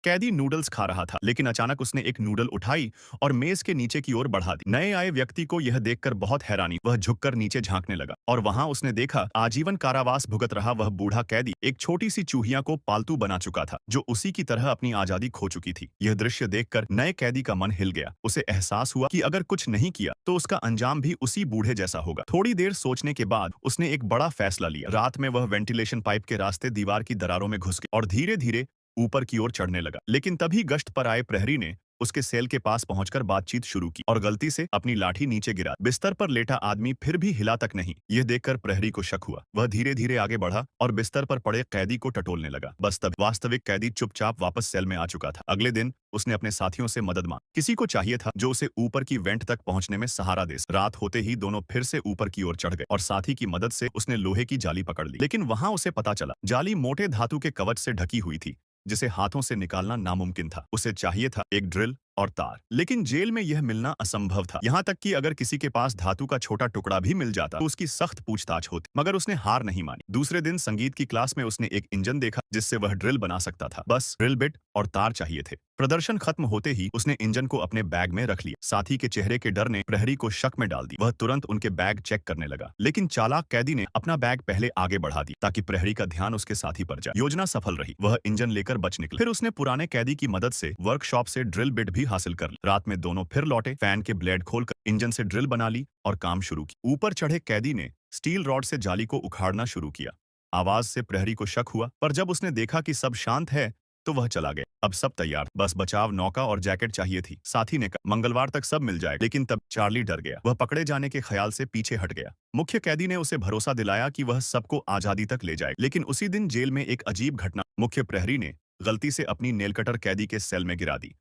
कैदी नूडल्स खा रहा था, लेकिन अचानक उसने एक नूडल उठाई और मेज के नीचे की ओर बढ़ा दी। नए आए व्यक्ति को यह देखकर बहुत हैरानी, वह झुककर नीचे झांकने लगा और वहां उसने देखा आजीवन कारावास भुगत रहा वह बूढ़ा कैदी एक छोटी सी चूहिया को पालतू बना चुका था, जो उसी की तरह अपनी आजादी खो चुकी थी। यह दृश्य देखकर नए कैदी का मन हिल गया। उसे एहसास हुआ कि अगर कुछ नहीं किया तो उसका अंजाम भी उसी बूढ़े जैसा होगा। थोड़ी देर सोचने के बाद उसने एक बड़ा फैसला लिया। रात में वह वेंटिलेशन पाइप के रास्ते दीवार की दरारों में घुस गया और धीरे धीरे ऊपर की ओर चढ़ने लगा। लेकिन तभी गश्त पर आए प्रहरी ने उसके सेल के पास पहुंचकर बातचीत शुरू की और गलती से अपनी लाठी नीचे गिरा। बिस्तर पर लेटा आदमी फिर भी हिला तक नहीं। यह देखकर प्रहरी को शक हुआ। वह धीरे धीरे आगे बढ़ा और बिस्तर पर पड़े कैदी को टटोलने लगा। बस तब वास्तविक कैदी चुपचाप वापस सेल में आ चुका था। अगले दिन उसने अपने साथियों से मदद मांगी। किसी को चाहिए था जो उसे ऊपर की वेंट तक पहुंचने में सहारा दे। रात होते ही दोनों फिर से ऊपर की ओर चढ़ गए और साथी की मदद से उसने लोहे की जाली पकड़ ली। लेकिन वहां उसे पता चला जाली मोटे धातु के कवच से ढकी हुई थी, जिसे हाथों से निकालना नामुमकिन था। उसे चाहिए था एक ड्रिल और तार, लेकिन जेल में यह मिलना असंभव था। यहाँ तक कि अगर किसी के पास धातु का छोटा टुकड़ा भी मिल जाता तो उसकी सख्त पूछताछ होती, मगर उसने हार नहीं मानी। दूसरे दिन संगीत की क्लास में उसने एक इंजन देखा जिससे वह ड्रिल बना सकता था। बस ड्रिल बिट और तार चाहिए थे। प्रदर्शन खत्म होते ही उसने इंजन को अपने बैग में रख लिया। साथी के चेहरे के डर ने प्रहरी को शक में डाल दी। वह तुरंत उनके बैग चेक करने लगा, लेकिन चालाक कैदी ने अपना बैग पहले आगे बढ़ा दिया ताकि प्रहरी का ध्यान उसके साथी पर जाए। योजना सफल रही। वह इंजन लेकर बच निकला। फिर उसने पुराने कैदी की मदद से वर्कशॉप से ड्रिल बिट भी हासिल कर ली। रात में दोनों फिर लौटे, फैन के ब्लेड खोलकर इंजन से ड्रिल बना ली और काम शुरू किया। ऊपर चढ़े कैदी ने स्टील रॉड से जाली को उखाड़ना शुरू किया। आवाज से प्रहरी को शक हुआ, पर जब उसने देखा कि सब शांत है तो वह चला गया। अब सब तैयार, बस बचाव नौका और जैकेट चाहिए थी। साथी ने कहा मंगलवार तक सब मिल जाए। लेकिन तब चार्ली डर गया। वह पकड़े जाने के ख्याल से पीछे हट गया। मुख्य कैदी ने उसे भरोसा दिलाया कि वह सबको आजादी तक ले जाए। लेकिन उसी दिन जेल में एक अजीब घटना। मुख्य प्रहरी ने गलती से अपनी नेल कटर कैदी के सेल में गिरा दी।